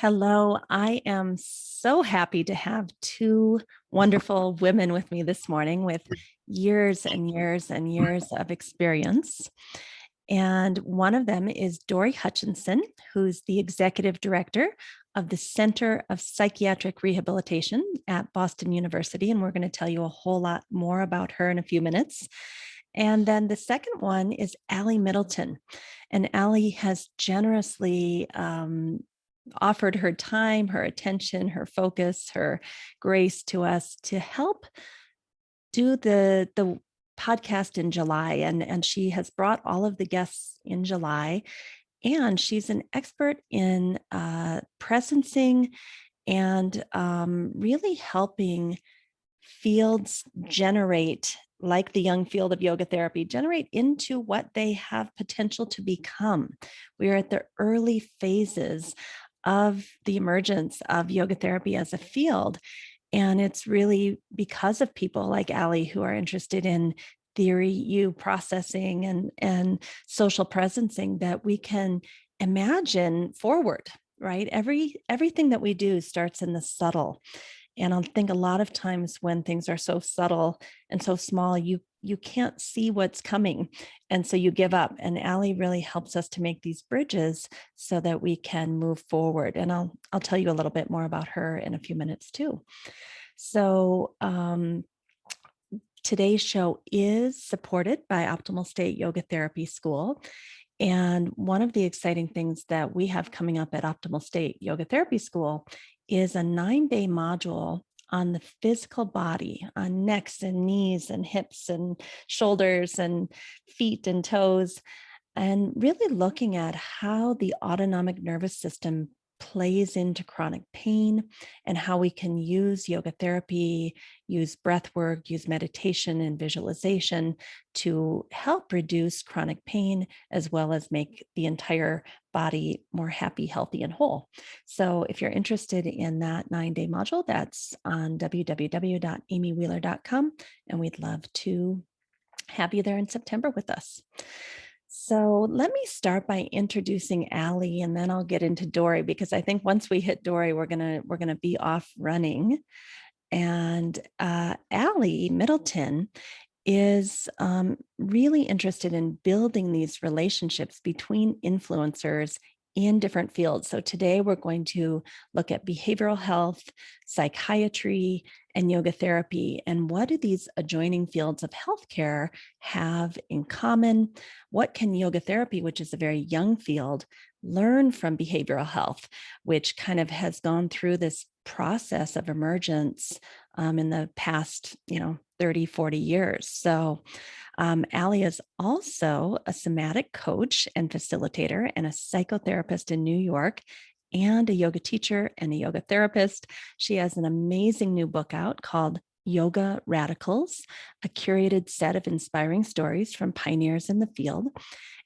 Hello, I am so happy to have two wonderful women with me this morning with years and years and years of experience. And one of them is Dori Hutchinson, who's the executive director of the Center of Psychiatric Rehabilitation at Boston University. And we're going to tell you a whole lot more about her in a few minutes. And then the second one is Allie Middleton. And Allie has generously offered her time, her attention, her focus, her grace to us to help do the podcast in July. And she has brought all of the guests in July. And she's an expert in presencing and really helping fields generate, like the young field of yoga therapy, generate into what they have potential to become. We are at the early phases of the emergence of yoga therapy as a field. And it's really because of people like Allie who are interested in theory U processing and social presencing that we can imagine forward, right? Everything that we do starts in the subtle. And I think a lot of times when things are so subtle and so small, you can't see what's coming. And so you give up. And Allie really helps us to make these bridges so that we can move forward. And I'll tell you a little bit more about her in a few minutes too. So today's show is supported by Optimal State Yoga Therapy School. And one of the exciting things that we have coming up at Optimal State Yoga Therapy School is a 9-day module on the physical body, on necks and knees and hips and shoulders and feet and toes, and really looking at how the autonomic nervous system plays into chronic pain and how we can use yoga therapy, use breath work, use meditation and visualization to help reduce chronic pain, as well as make the entire body more happy, healthy, and whole. So if you're interested in that 9-day module, that's on www.amywheeler.com, and we'd love to have you there in September with us. So let me start by introducing Allie, and then I'll get into Dori, because I think once we hit Dori, we're gonna be off running. And Allie Middleton is really interested in building these relationships between influencers in different fields. So today we're going to look at behavioral health, psychiatry, and yoga therapy. And what do these adjoining fields of healthcare have in common? What can yoga therapy, which is a very young field, learn from behavioral health, which kind of has gone through this process of emergence in the past, 30, 40 years. So Allie is also a somatic coach and facilitator and a psychotherapist in New York, and a yoga teacher and a yoga therapist. She has an amazing new book out called Yoga Radicals, a curated set of inspiring stories from pioneers in the field.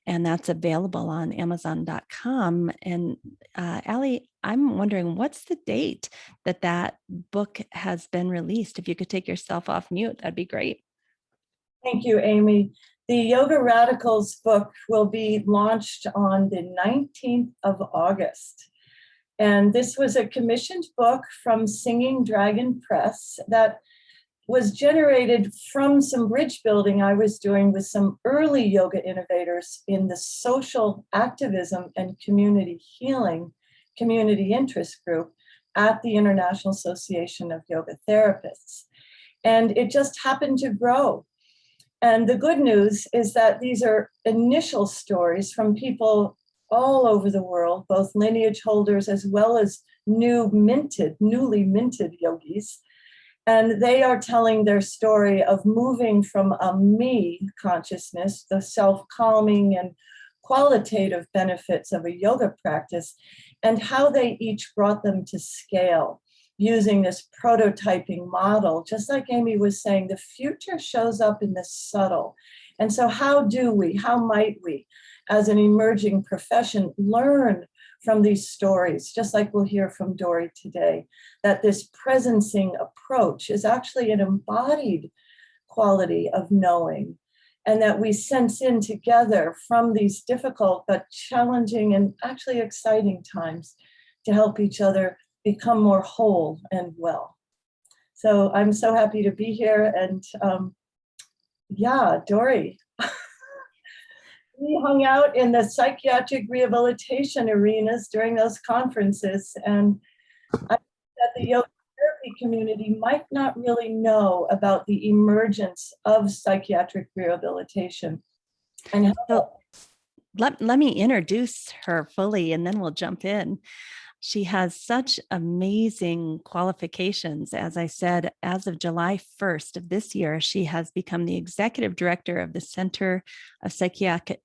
And that's available on Amazon.com. And Allie, I'm wondering, what's the date that book has been released? If you could take yourself off mute, that'd be great. Thank you, Amy. The Yoga Radicals book will be launched on the 19th of August. And this was a commissioned book from Singing Dragon Press that was generated from some bridge building I was doing with some early yoga innovators in the social activism and community healing community interest group at the International Association of Yoga Therapists. And it just happened to grow. And the good news is that these are initial stories from people all over the world, both lineage holders as well as newly minted yogis. And they are telling their story of moving from a me consciousness, the self-calming and qualitative benefits of a yoga practice, and how they each brought them to scale using this prototyping model. Just like Amy was saying, the future shows up in the subtle. And so how might we, as an emerging profession, learn from these stories, just like we'll hear from Dori today, that this presencing approach is actually an embodied quality of knowing, and that we sense in together from these difficult but challenging and actually exciting times to help each other become more whole and well. So I'm so happy to be here. And yeah, Dori, we hung out in the psychiatric rehabilitation arenas during those conferences. And I think that the yoga therapy community might not really know about the emergence of psychiatric rehabilitation. And So let me introduce her fully and then we'll jump in. She has such amazing qualifications. As I said, as of July 1st of this year, she has become the executive director of the Center of Psychiatric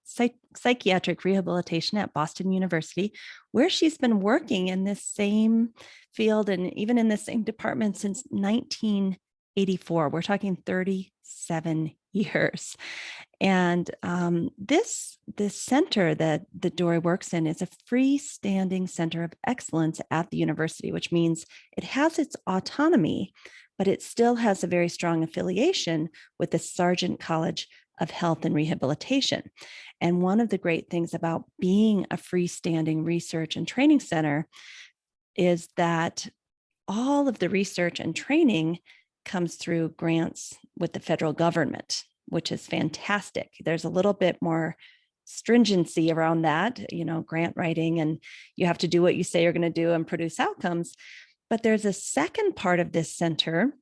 Rehabilitation at Boston University, where she's been working in this same field and even in the same department since 1984. We're talking 37 years. And this center that Dori works in is a freestanding center of excellence at the university, which means it has its autonomy, but it still has a very strong affiliation with the Sargent College of Health and Rehabilitation. And one of the great things about being a freestanding research and training center is that all of the research and training comes through grants with the federal government, which is fantastic. There's a little bit more stringency around that, grant writing, and you have to do what you say you're going to do and produce outcomes. But there's a second part of this center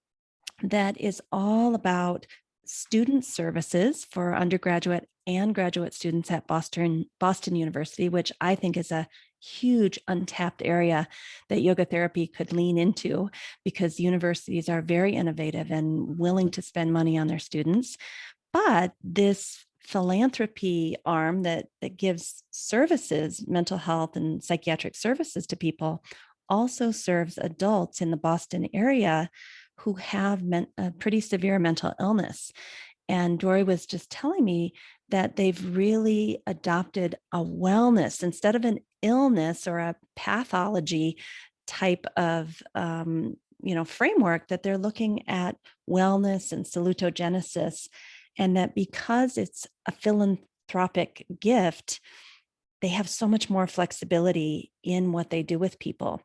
that is all about student services for undergraduate and graduate students at Boston University, which I think is a huge untapped area that yoga therapy could lean into, because universities are very innovative and willing to spend money on their students. But this philanthropy arm that gives services, mental health and psychiatric services to people, also serves adults in the Boston area who have a pretty severe mental illness. And Dori was just telling me that they've really adopted a wellness instead of an illness or a pathology type of framework, that they're looking at wellness and salutogenesis. And that because it's a philanthropic gift, they have so much more flexibility in what they do with people.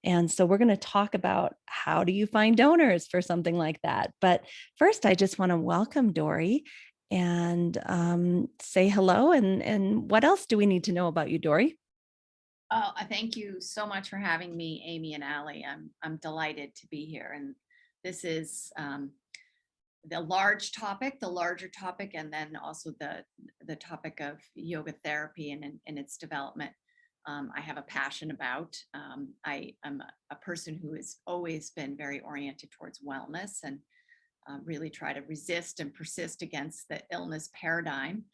And so we're going to talk about how do you find donors for something like that. But first, I just want to welcome Dori and say hello. And what else do we need to know about you, Dori? Oh, thank you so much for having me, Amy and Allie. I'm delighted to be here. And this is the larger topic, and then also the topic of yoga therapy and its development. I have a passion about. I am a person who has always been very oriented towards wellness and really try to resist and persist against the illness paradigm.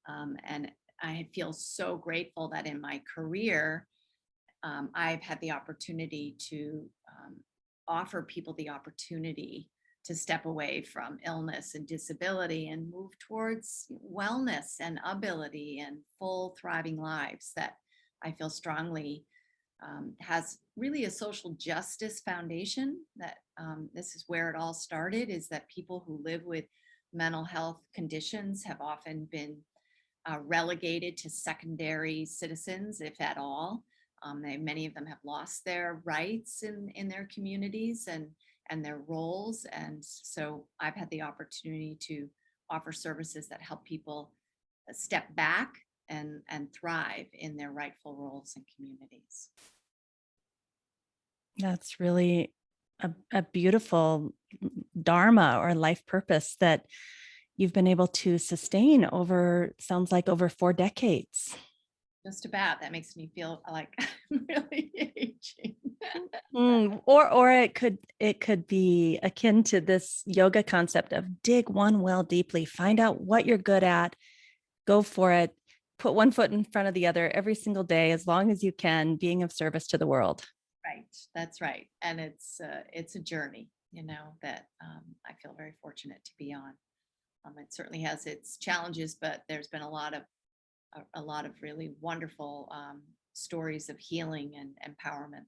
And I feel so grateful that in my career, I've had the opportunity to offer people the opportunity to step away from illness and disability and move towards wellness and ability and full thriving lives that I feel strongly has really a social justice foundation. That this is where it all started, is that people who live with mental health conditions have often been relegated to secondary citizens, if at all. Many of them have lost their rights in their communities and their roles. And so I've had the opportunity to offer services that help people step back and thrive in their rightful roles in communities. That's really a beautiful dharma or life purpose that you've been able to sustain sounds like over 4 decades. Just about. That makes me feel like I'm really aging. Or it could be akin to this yoga concept of dig one well deeply, find out what you're good at, go for it, put one foot in front of the other every single day, as long as you can, being of service to the world. Right. That's right. And it's a journey, that I feel very fortunate to be on. It certainly has its challenges, but there's been a lot of really wonderful stories of healing and empowerment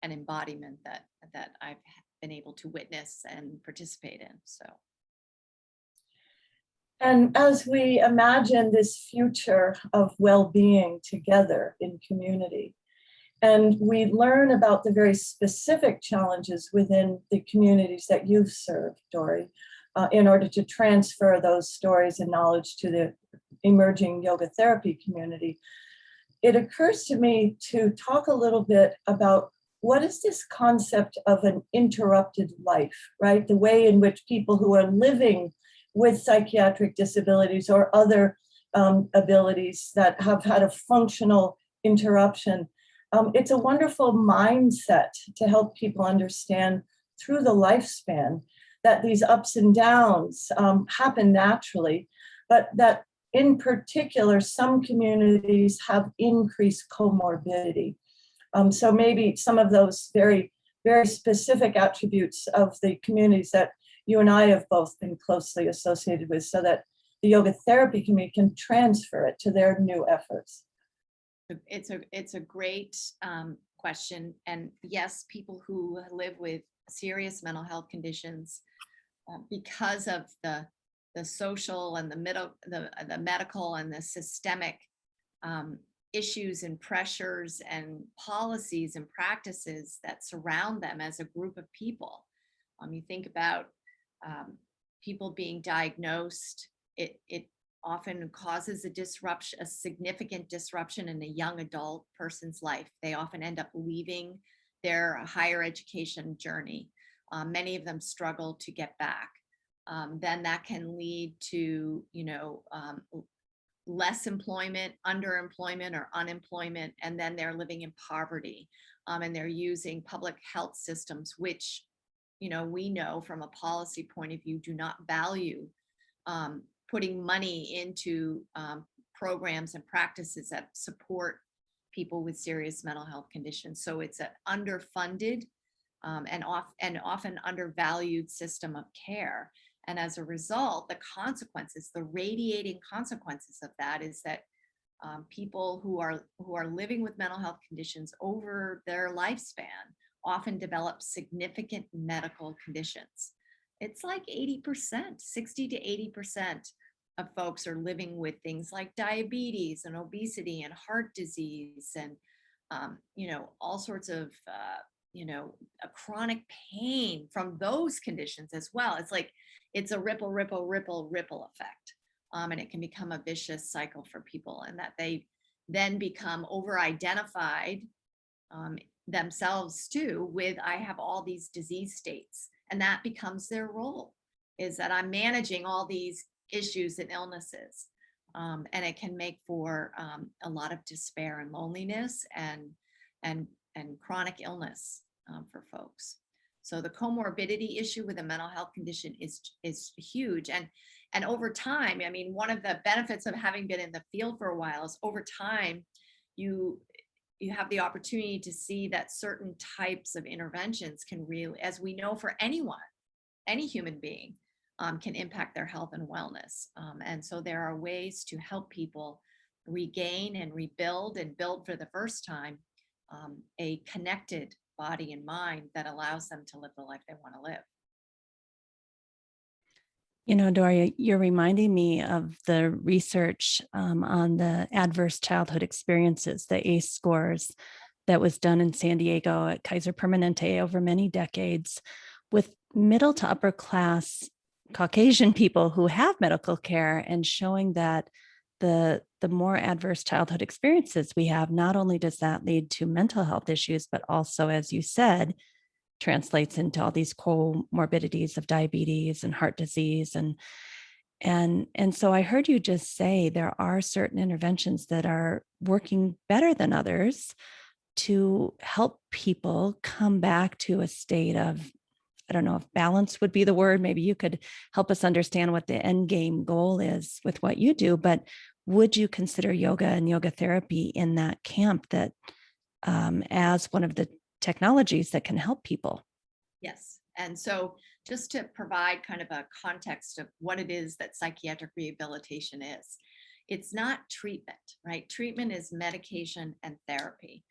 and embodiment that I've been able to witness and participate in. So. And as we imagine this future of well-being together in community, And we learn about the very specific challenges within the communities that you've served, Dori, in order to transfer those stories and knowledge to the emerging yoga therapy community. It occurs to me to talk a little bit about what is this concept of an interrupted life, right? The way in which people who are living with psychiatric disabilities or other abilities that have had a functional interruption. It's a wonderful mindset to help people understand through the lifespan that these ups and downs happen naturally, but that in particular, some communities have increased comorbidity. So maybe some of those very, very specific attributes of the communities that you and I have both been closely associated with, so that the yoga therapy community can transfer it to their new efforts. It's a great question. And yes, people who live with serious mental health conditions, because of the social and the medical and the systemic issues and pressures and policies and practices that surround them as a group of people. You think about people being diagnosed, it often causes a significant disruption in a young adult person's life. They often end up leaving their higher education journey. Many of them struggle to get back. Then that can lead to, less employment, underemployment, or unemployment, and then they're living in poverty, and they're using public health systems, which, we know from a policy point of view do not value putting money into programs and practices that support people with serious mental health conditions. So it's an underfunded and often undervalued system of care. And as a result, the consequences, the radiating consequences of that is that people who are living with mental health conditions over their lifespan often develop significant medical conditions. It's like 80%, 60 to 80% of folks are living with things like diabetes and obesity and heart disease and, all sorts of, a chronic pain from those conditions as well. It's like, it's a ripple effect. And it can become a vicious cycle for people, and that they then become over-identified themselves too with, I have all these disease states. And that becomes their role, is that I'm managing all these issues and illnesses. And it can make for a lot of despair and loneliness and chronic illness for folks. So the comorbidity issue with a mental health condition is huge. And over time, I mean, one of the benefits of having been in the field for a while is over time, you have the opportunity to see that certain types of interventions can really, as we know for anyone, any human being, can impact their health and wellness. And so there are ways to help people regain and rebuild and build for the first time a connected body and mind that allows them to live the life they want to live. Dori, you're reminding me of the research on the adverse childhood experiences, the ACE scores, that was done in San Diego at Kaiser Permanente over many decades with middle to upper class Caucasian people who have medical care, and showing that the more adverse childhood experiences we have, not only does that lead to mental health issues, but also, as you said, translates into all these comorbidities of diabetes and heart disease. And so I heard you just say there are certain interventions that are working better than others to help people come back to a state of, I don't know if balance would be the word. Maybe you could help us understand what the end game goal is with what you do, but would you consider yoga and yoga therapy in that camp, that as one of the technologies that can help people? Yes. And so just to provide kind of a context of what it is that psychiatric rehabilitation is, it's not treatment, right? Treatment is medication and therapy.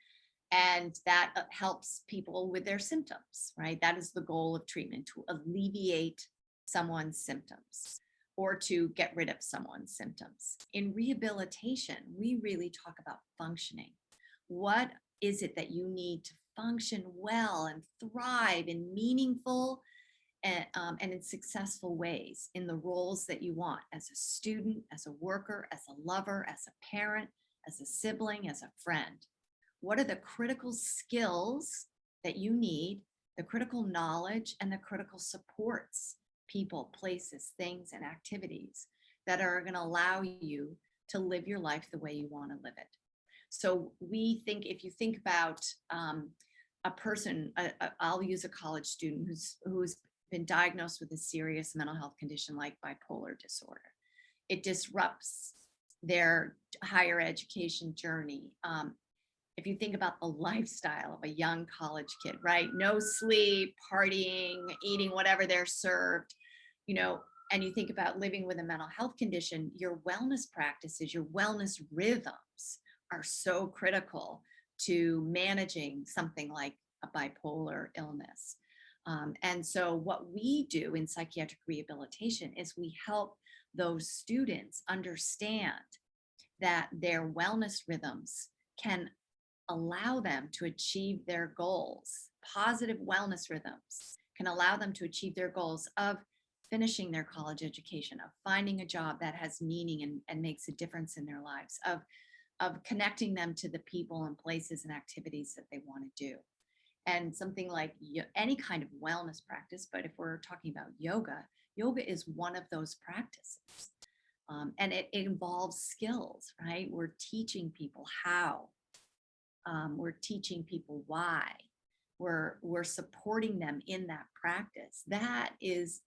And that helps people with their symptoms, right? That is the goal of treatment, to alleviate someone's symptoms or to get rid of someone's symptoms. In rehabilitation, we really talk about functioning. What is it that you need to function well and thrive in meaningful and in successful ways in the roles that you want as a student, as a worker, as a lover, as a parent, as a sibling, as a friend? What are the critical skills that you need, the critical knowledge and the critical supports, people, places, things, and activities that are going to allow you to live your life the way you want to live it? So we think, if you think about a person, I'll use a college student who's been diagnosed with a serious mental health condition like bipolar disorder. It disrupts their higher education journey. If you think about the lifestyle of a young college kid, right? No sleep, partying, eating whatever they're served, you know, and you think about living with a mental health condition, your wellness practices, your wellness rhythms are so critical to managing something like a bipolar illness. And so what we do in psychiatric rehabilitation is we help those students understand that their wellness rhythms can allow them to achieve their goals. Positive wellness rhythms can allow them to achieve their goals of finishing their college education, of finding a job that has meaning and makes a difference in their lives, of connecting them to the people and places and activities that they want to do. And something like any kind of wellness practice, but if we're talking about yoga, yoga is one of those practices. And it involves skills, right? We're teaching people how. We're teaching people why. We're supporting them in that practice. That is,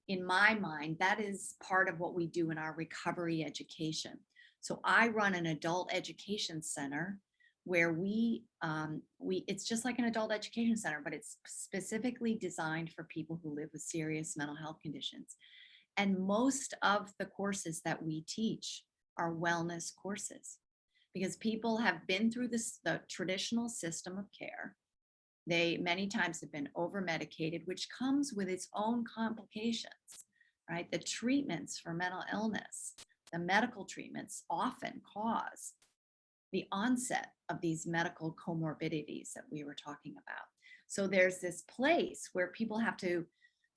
in my mind, that is part of what we do in our recovery education. So I run an adult education center where it's just like an adult education center, but it's specifically designed for people who live with serious mental health conditions. And most of the courses that we teach are wellness courses because people have been through the traditional system of care. They many times have been over-medicated, which comes with its own complications, right? The treatments for mental illness, the medical treatments often cause the onset of these medical comorbidities that we were talking about. So there's this place where people have to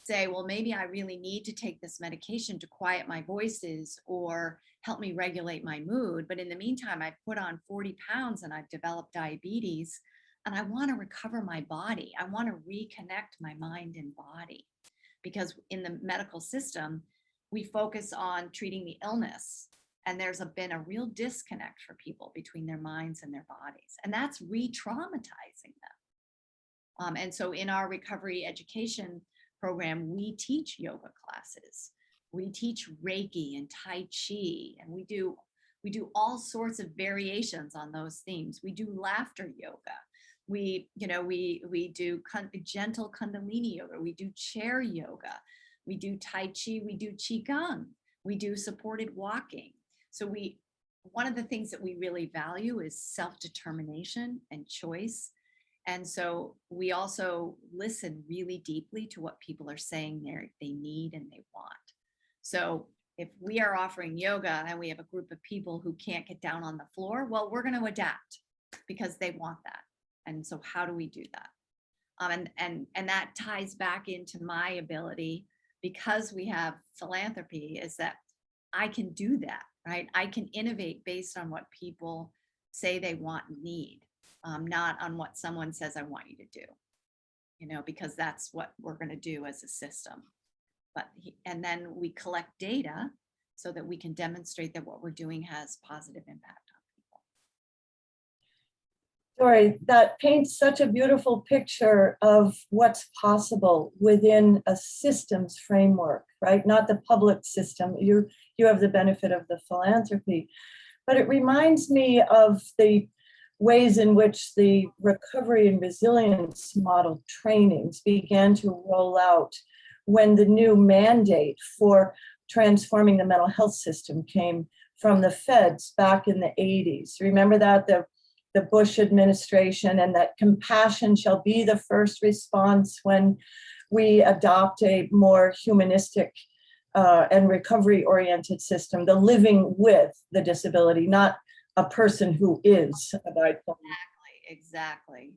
say, well, maybe I really need to take this medication to quiet my voices or help me regulate my mood. But in the meantime, I've put on 40 pounds and I've developed diabetes and I want to recover my body. I want to reconnect my mind and body because in the medical system, we focus on treating the illness. And there's been a real disconnect for people between their minds and their bodies. And that's re-traumatizing them. And so in our recovery education program, we teach yoga classes. We teach Reiki and Tai Chi, and we do all sorts of variations on those themes. We do laughter yoga. We do gentle Kundalini yoga. We do chair yoga. We do Tai Chi. We do Qigong. We do supported walking. So one of the things that we really value is self-determination and choice. And so we also listen really deeply to what people are saying they need and they want. So if we are offering yoga and we have a group of people who can't get down on the floor, well, we're going to adapt because they want that. And so how do we do that? And that ties back into my ability, because we have philanthropy, is that I can do that, right? I can innovate based on what people say they want and need, not on what someone says I want you to do, because that's what we're going to do as a system. And then we collect data so that we can demonstrate that what we're doing has positive impact on people. Dori, that paints such a beautiful picture of what's possible within a systems framework, right? Not the public system. You have the benefit of the philanthropy, but it reminds me of the ways in which the recovery and resilience model trainings began to roll out when the new mandate for transforming the mental health system came from the feds back in the 80s. Remember that? The Bush administration, and that compassion shall be the first response when we adopt a more humanistic and recovery-oriented system, the living with the disability, not a person who is a bipolar. exactly.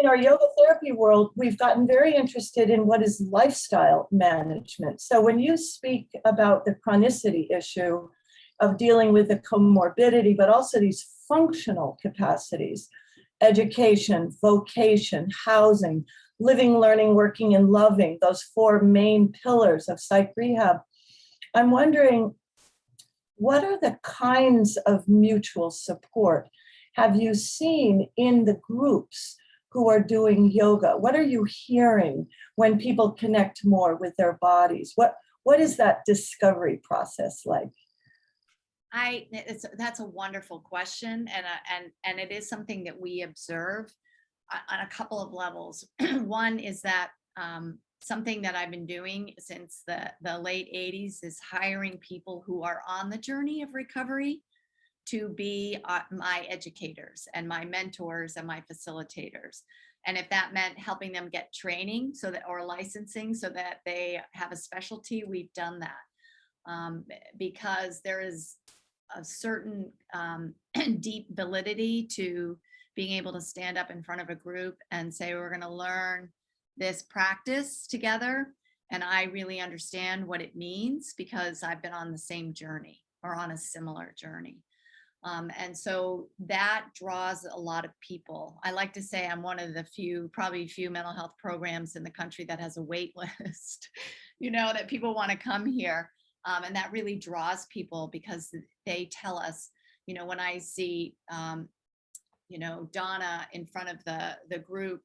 In our yoga therapy world, we've gotten very interested in what is lifestyle management. So when you speak about the chronicity issue of dealing with the comorbidity, but also these functional capacities, education, vocation, housing, living, learning, working, and loving, those four main pillars of psych rehab, I'm wondering, what are the kinds of mutual support have you seen in the groups who are doing yoga? What are you hearing when people connect more with their bodies? What is that discovery process like? That's a wonderful question, and it is something that we observe on a couple of levels. One is that something that I've been doing since the late 80s is hiring people who are on the journey of recovery to be my educators and my mentors and my facilitators. And if that meant helping them get training or licensing so that they have a specialty, we've done that. Because there is a certain deep validity to being able to stand up in front of a group and say, we're going to learn this practice together. And I really understand what it means because I've been on the same journey or on a similar journey. And so that draws a lot of people. I like to say I'm one of the few mental health programs in the country that has a wait list, that people want to come here. And that really draws people because they tell us, when I see, Donna in front of the group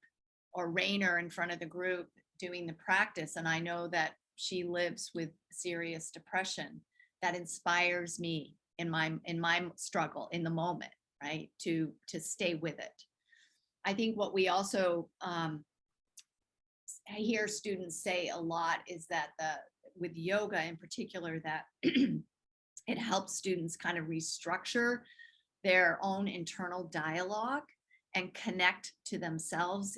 or Rainer in front of the group doing the practice, and I know that she lives with serious depression, that inspires me in my struggle in the moment, right? To stay with it. I think what we also I hear students say a lot is that with yoga in particular, that it helps students kind of restructure their own internal dialogue and connect to themselves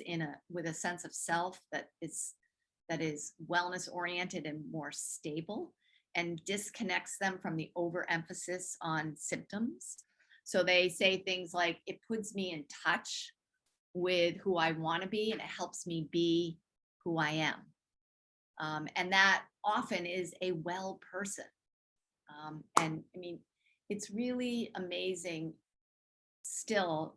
with a sense of self that is wellness oriented and more stable, and disconnects them from the overemphasis on symptoms. So they say things like, it puts me in touch with who I want to be, and it helps me be who I am. And that often is a well person. And I mean, it's really amazing still,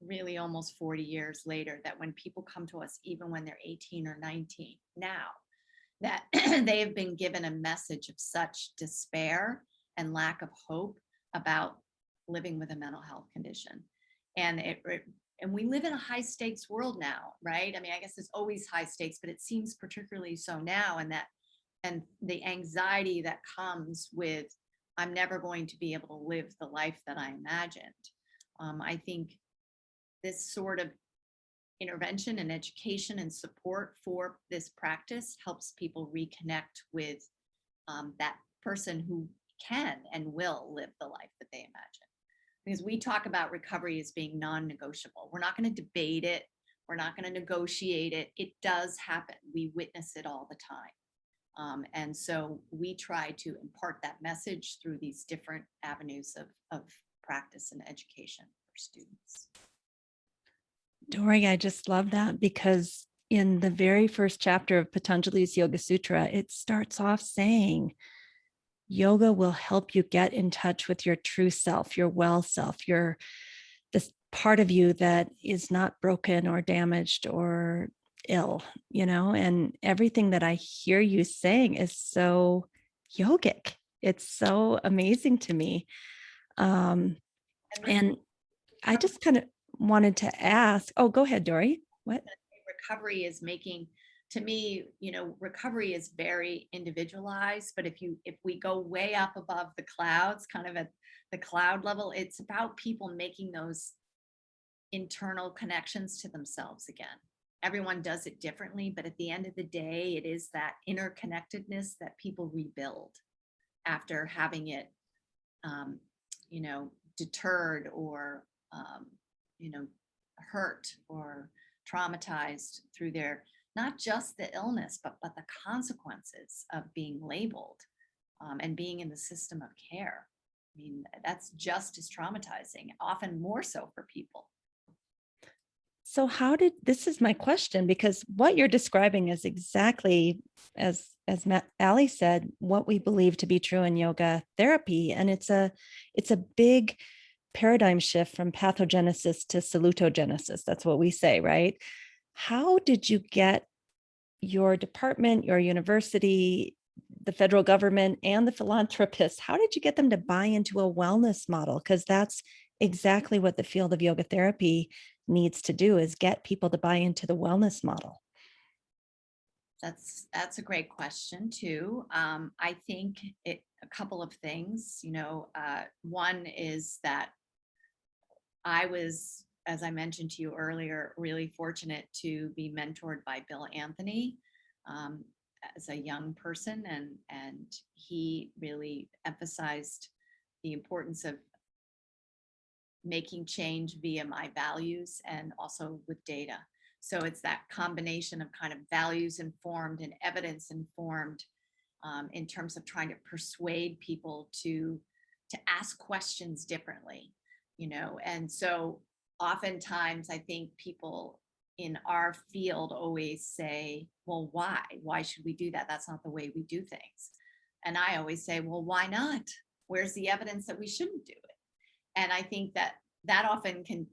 really almost 40 years later, that when people come to us, even when they're 18 or 19 now, that they have been given a message of such despair and lack of hope about living with a mental health condition. And and we live in a high stakes world now, right? I mean, I guess it's always high stakes, but it seems particularly so now. And the anxiety that comes with, I'm never going to be able to live the life that I imagined. I think this sort of intervention and education and support for this practice helps people reconnect with that person who can and will live the life that they imagine. Because we talk about recovery as being non-negotiable. We're not going to debate it. We're not going to negotiate it. It does happen. We witness it all the time. And so we try to impart that message through these different avenues of practice and education for students. Dori, I just love that, because in the very first chapter of Patanjali's Yoga Sutra, it starts off saying, yoga will help you get in touch with your true self, your well self, this part of you that is not broken or damaged or ill, and everything that I hear you saying is so yogic. It's so amazing to me. And I just kind of wanted to ask, go ahead, Dori. What? Recovery is making, to me, recovery is very individualized, but if we go way up above the clouds, kind of at the cloud level, it's about people making those internal connections to themselves again. Everyone does it differently, but at the end of the day, it is that interconnectedness that people rebuild after having it, deterred or, hurt or traumatized through their, not just the illness, but the consequences of being labeled and being in the system of care. I mean, that's just as traumatizing, often more so for people. So this is my question, because what you're describing is exactly as Allie said, what we believe to be true in yoga therapy. And it's a big paradigm shift from pathogenesis to salutogenesis. That's what we say, right? How did you get your department, your university, the federal government, and the philanthropists, how did you get them to buy into a wellness model? Because that's exactly what the field of yoga therapy needs to do, is get people to buy into the wellness model. That's a great question too. I think a couple of things, one is that I was, as I mentioned to you earlier, really fortunate to be mentored by Bill Anthony as a young person, and he really emphasized the importance of making change via my values and also with data. So it's that combination of kind of values informed and evidence informed in terms of trying to persuade people to ask questions differently, and so oftentimes I think people in our field always say, well, why should we do that? That's not the way we do things. And I always say, well, why not? Where's the evidence that we shouldn't do it? And I think that often can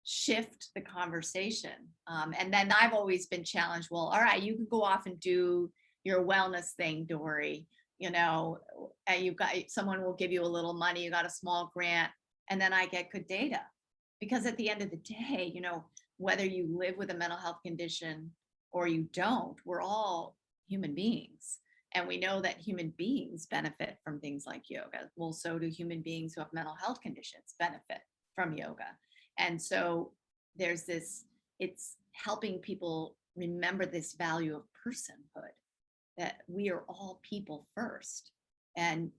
shift the conversation. And then I've always been challenged, well, all right, you can go off and do your wellness thing, Dori, you've got, someone will give you a little money, you got a small grant, and then I get good data. Because at the end of the day, whether you live with a mental health condition or you don't, we're all human beings. And we know that human beings benefit from things like yoga. Well, so do human beings who have mental health conditions benefit from yoga. And so there's it's helping people remember this value of personhood, that we are all people first. And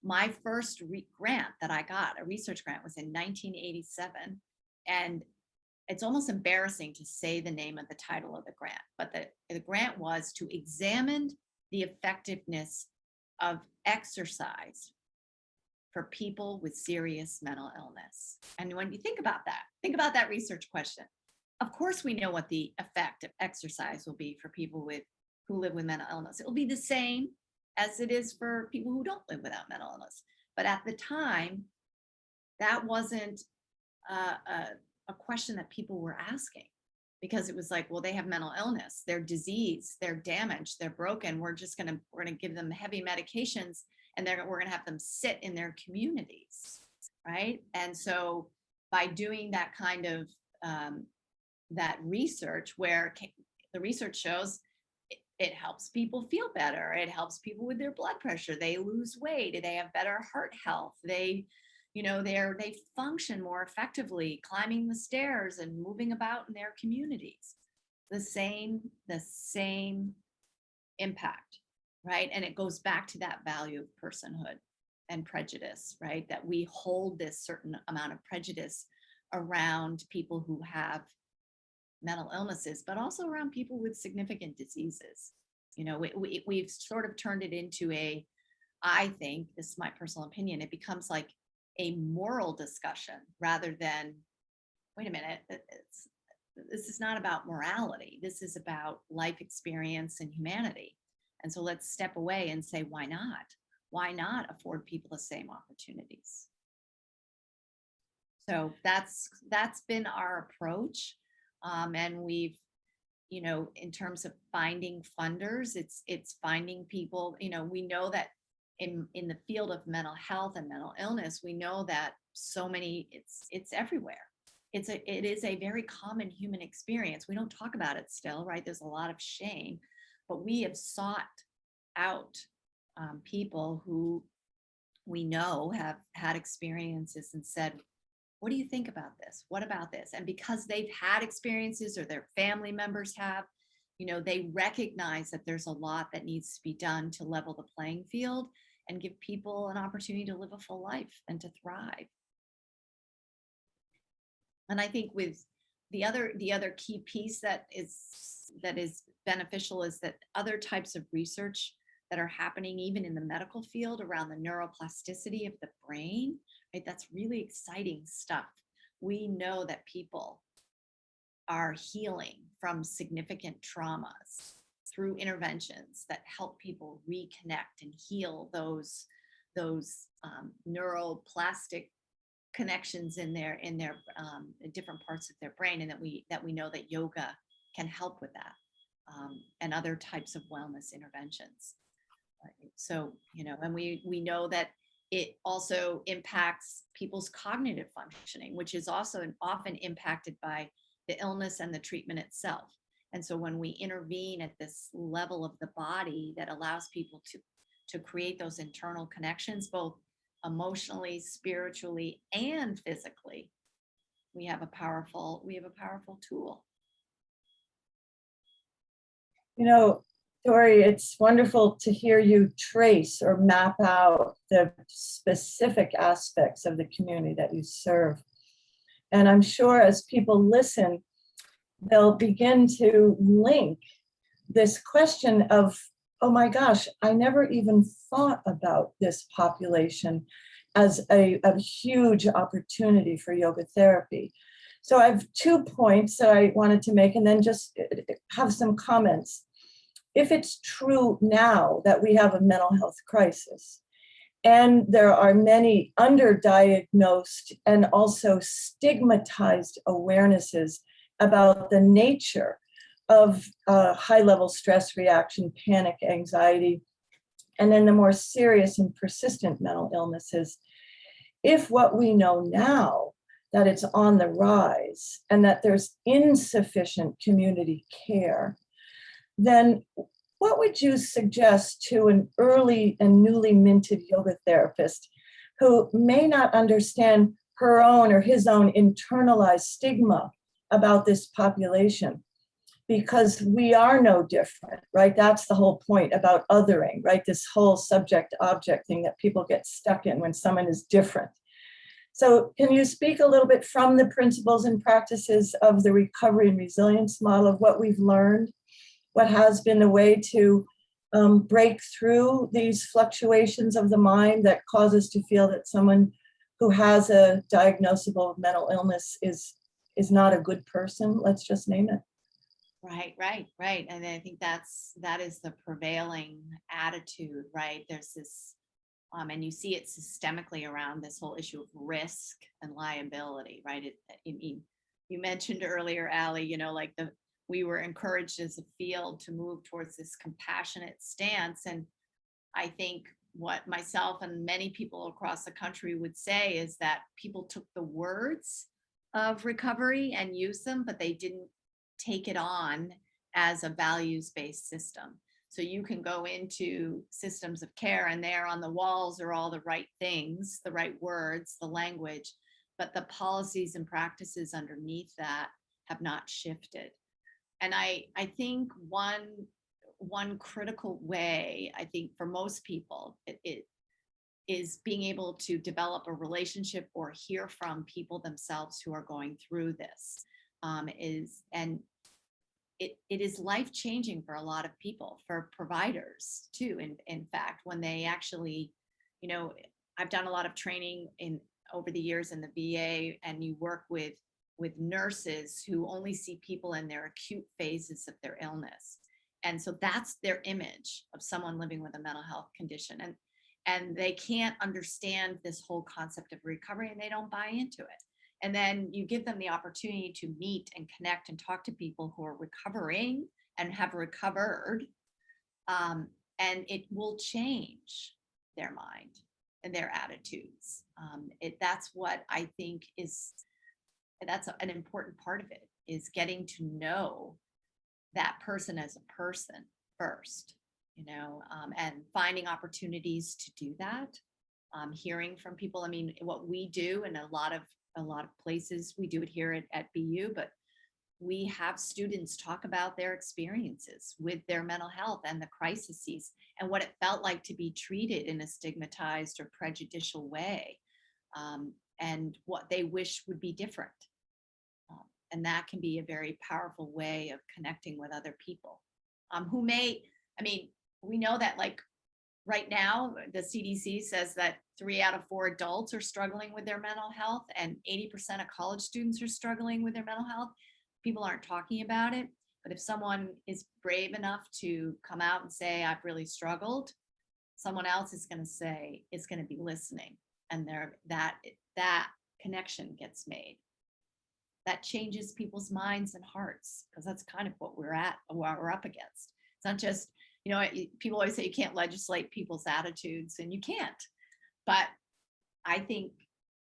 my first grant that I got, a research grant, was in 1987. And it's almost embarrassing to say the name of the title of the grant, but the grant was to examine the effectiveness of exercise for people with serious mental illness. And when you think about that research question. Of course, we know what the effect of exercise will be for people who live with mental illness. It will be the same as it is for people who don't live without mental illness. But at the time, that wasn't a question that people were asking, because it was like, well, they have mental illness, they're diseased, they're damaged, they're broken. We're gonna give them heavy medications, and we're gonna have them sit in their communities, right? And so by doing that kind of that research, where the research shows it helps people feel better, it helps people with their blood pressure, they lose weight, they have better heart health, they function more effectively climbing the stairs and moving about in their communities. The same impact, right? And it goes back to that value of personhood and prejudice, right? That we hold this certain amount of prejudice around people who have mental illnesses, but also around people with significant diseases. We've sort of turned it into I think, this is my personal opinion, it becomes like a moral discussion rather than, wait a minute, this is not about morality. This is about life experience and humanity. And so let's step away and say, why not? Why not afford people the same opportunities? So that's been our approach. And we've, in terms of finding funders, it's finding people, we know that in the field of mental health and mental illness, we know that so many, it's everywhere. It is a very common human experience. We don't talk about it still, right? There's a lot of shame, but we have sought out people who we know have had experiences and said, what do you think about this? What about this? And because they've had experiences or their family members have, they recognize that there's a lot that needs to be done to level the playing field and give people an opportunity to live a full life and to thrive. And I think with the other key piece that is beneficial is that other types of research that are happening even in the medical field around the neuroplasticity of the brain, right? That's really exciting stuff. We know that people are healing from significant traumas through interventions that help people reconnect and heal those neuroplastic connections in their different parts of their brain, and that we know that yoga can help with that, and other types of wellness interventions. So, and we know that it also impacts people's cognitive functioning, which is also often impacted by the illness and the treatment itself. And so when we intervene at this level of the body that allows people to create those internal connections, both emotionally, spiritually, and physically, we have a powerful tool. Dori, it's wonderful to hear you trace or map out the specific aspects of the community that you serve. And I'm sure as people listen, they'll begin to link this question of, oh my gosh, I never even thought about this population as a huge opportunity for yoga therapy. So I have 2 points that I wanted to make, and then just have some comments. If it's true now that we have a mental health crisis, and there are many underdiagnosed and also stigmatized awarenesses about the nature of high-level stress reaction, panic, anxiety, and then the more serious and persistent mental illnesses, if what we know now, that it's on the rise and that there's insufficient community care, then what would you suggest to an early and newly minted yoga therapist who may not understand her own or his own internalized stigma about this population? Because we are no different, right? That's the whole point about othering, right? This whole subject-object thing that people get stuck in when someone is different. So can you speak a little bit from the principles and practices of the recovery and resilience model of what we've learned? What has been the way to break through these fluctuations of the mind that cause us to feel that someone who has a diagnosable mental illness is not a good person? Let's just name it. Right. And I think that is the prevailing attitude, right? There's this, and you see it systemically around this whole issue of risk and liability, right? You mentioned earlier, Allie, we were encouraged as a field to move towards this compassionate stance. And I think what myself and many people across the country would say is that people took the words of recovery and used them, but they didn't take it on as a values-based system. So you can go into systems of care and there on the walls are all the right things, the right words, the language, but the policies and practices underneath that have not shifted. And I think one critical way, I think for most people, it is being able to develop a relationship or hear from people themselves who are going through this. It is life-changing for a lot of people, for providers too. In fact, when they actually, I've done a lot of training over the years in the VA, and you work with nurses who only see people in their acute phases of their illness. And so that's their image of someone living with a mental health condition. And they can't understand this whole concept of recovery, and they don't buy into it. And then you give them the opportunity to meet and connect and talk to people who are recovering and have recovered. And it will change their mind and their attitudes. That's what I think that's an important part of it, is getting to know that person as a person first, and finding opportunities to do that, hearing from people. I mean, what we do in a lot of places, we do it here at BU, but we have students talk about their experiences with their mental health and the crises and what it felt like to be treated in a stigmatized or prejudicial way, and what they wish would be different. And that can be a very powerful way of connecting with other people we know that right now, the CDC says that 3 out of 4 adults are struggling with their mental health, and 80% of college students are struggling with their mental health. people aren't talking about it. But if someone is brave enough to come out and say, I've really struggled, someone else is going to say, it's going to be listening. And that connection gets made. That changes people's minds and hearts, because that's kind of what we're up against. It's not just, people always say you can't legislate people's attitudes, and you can't. But I think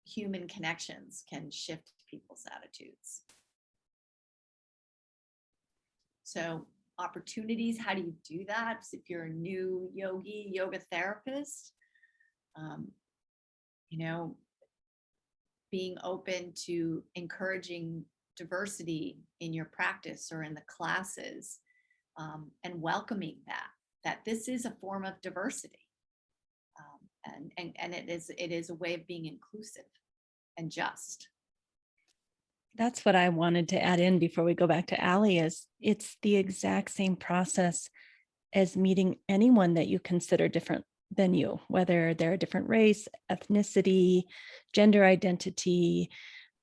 human connections can shift people's attitudes. So opportunities, how do you do that? If you're a new yoga therapist, being open to encouraging diversity in your practice or in the classes, and welcoming that this is a form of diversity. And it is a way of being inclusive and just. That's what I wanted to add in before we go back to Allie, is it's the exact same process as meeting anyone that you consider different than you, whether they're a different race, ethnicity, gender identity,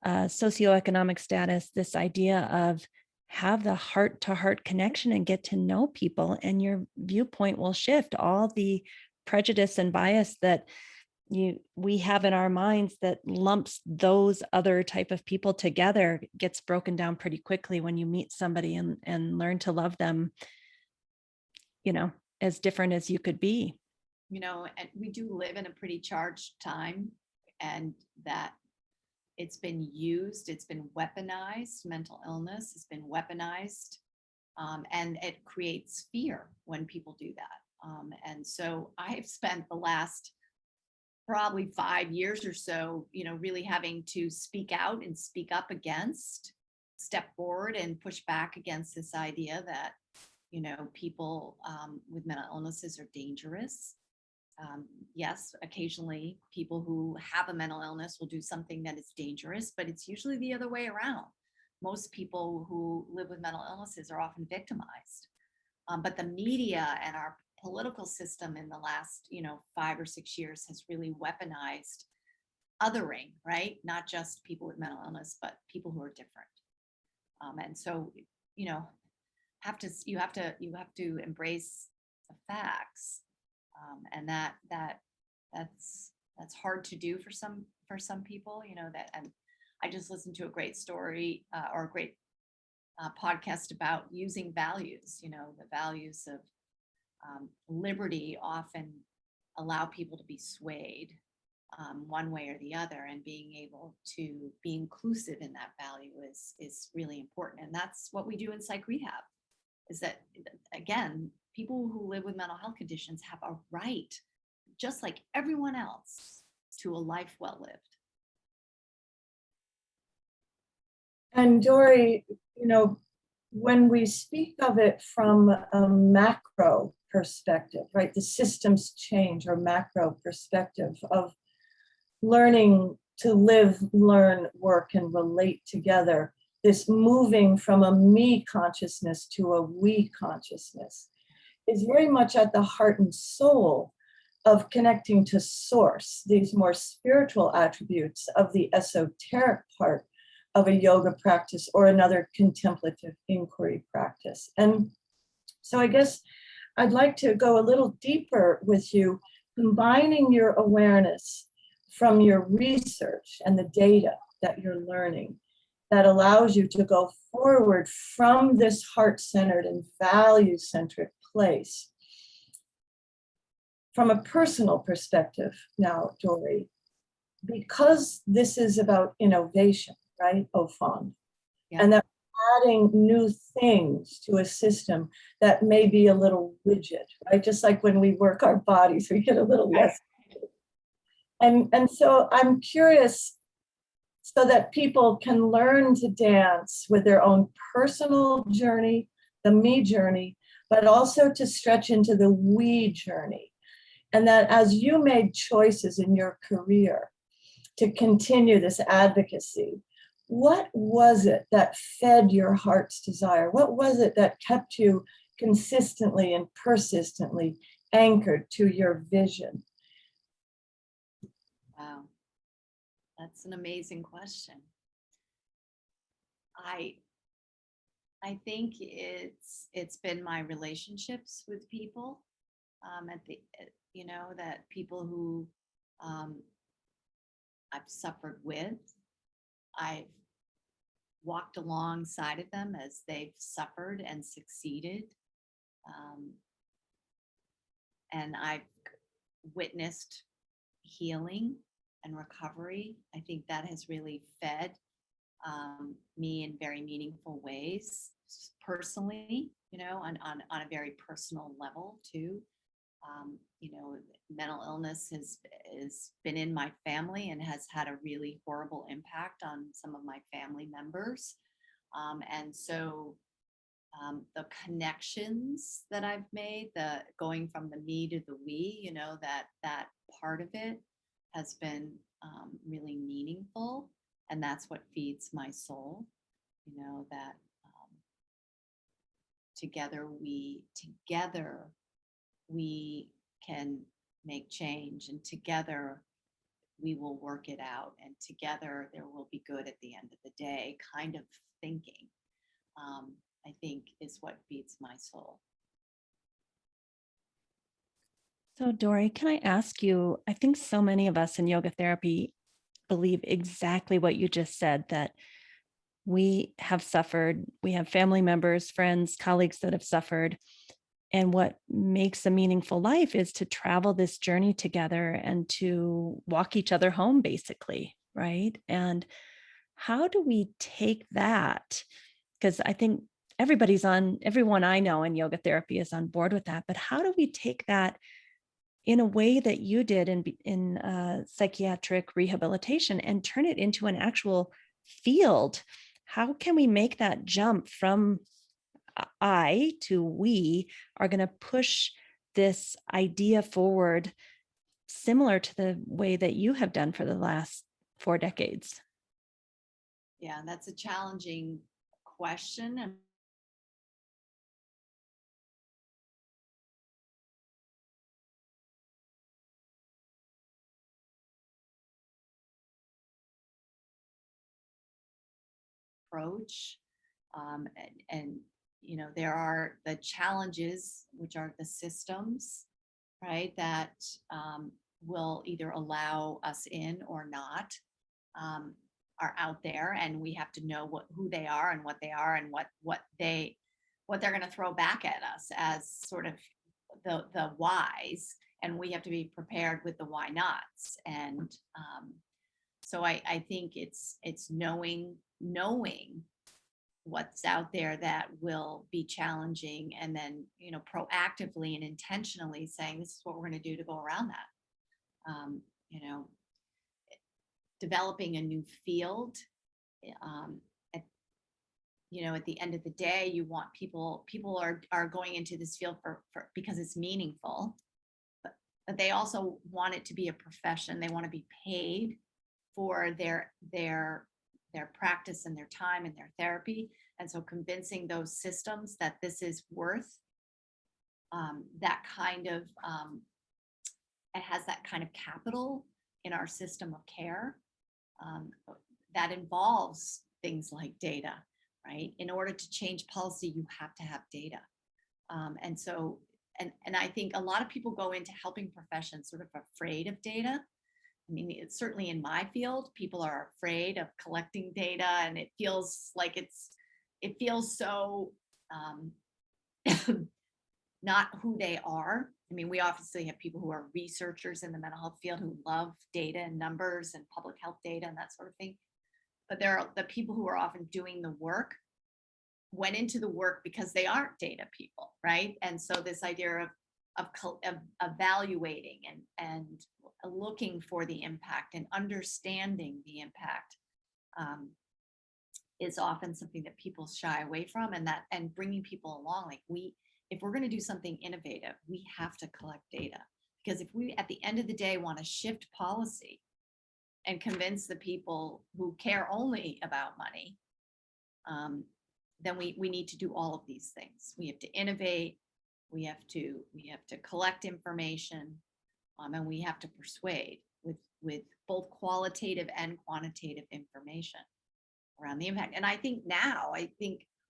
socioeconomic status. This idea of have the heart-to-heart connection and get to know people, and your viewpoint will shift. All the prejudice and bias that we have in our minds that lumps those other type of people together gets broken down pretty quickly when you meet somebody and learn to love them, as different as you could be. And we do live in a pretty charged time, and that it's been used, it's been weaponized. Mental illness has been weaponized, and it creates fear when people do that. And so I've spent the last probably 5 years or so, really having to speak out and speak up against, step forward and push back against this idea that, people with mental illnesses are dangerous. Yes, occasionally people who have a mental illness will do something that is dangerous, but it's usually the other way around. Most people who live with mental illnesses are often victimized. But the media and our political system in the last 5 or 6 years has really weaponized othering, right? Not just people with mental illness, but people who are different. And so you have to embrace the facts, and that's hard to do for some people. And I just listened to a great story or a great podcast about using values. The values of liberty often allow people to be swayed one way or the other, and being able to be inclusive in that value is really important. And that's what we do in psych rehab, is that, again, people who live with mental health conditions have a right, just like everyone else, to a life well lived. And Dori, when we speak of it from a macro perspective, right, the systems change, or macro perspective of learning to live, learn, work, and relate together, this moving from a me consciousness to a we consciousness is very much at the heart and soul of connecting to source, these more spiritual attributes of the esoteric part of a yoga practice or another contemplative inquiry practice. And so I guess I'd like to go a little deeper with you, combining your awareness from your research and the data that you're learning that allows you to go forward from this heart-centered and value-centric place. From a personal perspective now, Dori, because this is about innovation, right, Ofong, Yeah. and that adding new things to a system that may be a little rigid, right? Just like when we work our bodies, we get a little less. And so I'm curious, so that people can learn to dance with their own personal journey, the me journey, but also to stretch into the we journey. And that as you made choices in your career to continue this advocacy, what was it that fed your heart's desire? What was it that kept you consistently and persistently anchored to your vision? Wow, that's an amazing question. I think it's been my relationships with people, that people who I've suffered with. I've walked alongside of them as they've suffered and succeeded. Um, and I've witnessed healing and recovery. I think that has really fed me in very meaningful ways, personally, on a very personal level too. Mental illness has been in my family and has had a really horrible impact on some of my family members. And so the connections that I've made, the going from the me to the we, that part of it has been really meaningful. And that's what feeds my soul, that together we can make change, and together we will work it out, and together there will be good at the end of the day kind of thinking, I think is what feeds my soul. So, Dori, can I ask you, I think so many of us in yoga therapy believe exactly what you just said, that we have suffered, we have family members, friends, colleagues that have suffered. And what makes a meaningful life is to travel this journey together and to walk each other home, basically, right? And how do we take that? Because I think everyone I know in yoga therapy is on board with that. But how do we take that in a way that you did in psychiatric rehabilitation and turn it into an actual field? How can we make that jump from I to we are going to push this idea forward, similar to the way that you have done for the last 4 decades? Yeah, that's a challenging question. And approach. And there are the challenges, which are the systems, right, that will either allow us in or not, are out there, and we have to know who they are and what they are, and what they're going to throw back at us as sort of the whys, and we have to be prepared with the why nots. And so I think it's knowing what's out there that will be challenging, and then proactively and intentionally saying, this is what we're going to do to go around that. You know Developing a new field, at, at the end of the day, you want people are going into this field for because it's meaningful, but they also want it to be a profession. They want to be paid for their practice and their time and their therapy. And so convincing those systems that this is worth that kind of, it has that kind of capital in our system of care, that involves things like data, right? In order to change policy, you have to have data. And so, and I think a lot of people go into helping professions sort of afraid of data. I mean, it's certainly in my field, people are afraid of collecting data, and it feels like it feels so not who they are. I mean, we obviously have people who are researchers in the mental health field who love data and numbers and public health data and that sort of thing. But there are the people who are often doing the work, went into the work because they aren't data people, right? And so this idea of evaluating and looking for the impact and understanding the impact is often something that people shy away from, and bringing people along. Like, if we're going to do something innovative, we have to collect data, because if we at the end of the day want to shift policy and convince the people who care only about money, then we need to do all of these things. We have to innovate, we have to collect information, and we have to persuade with both qualitative and quantitative information around the impact. And I think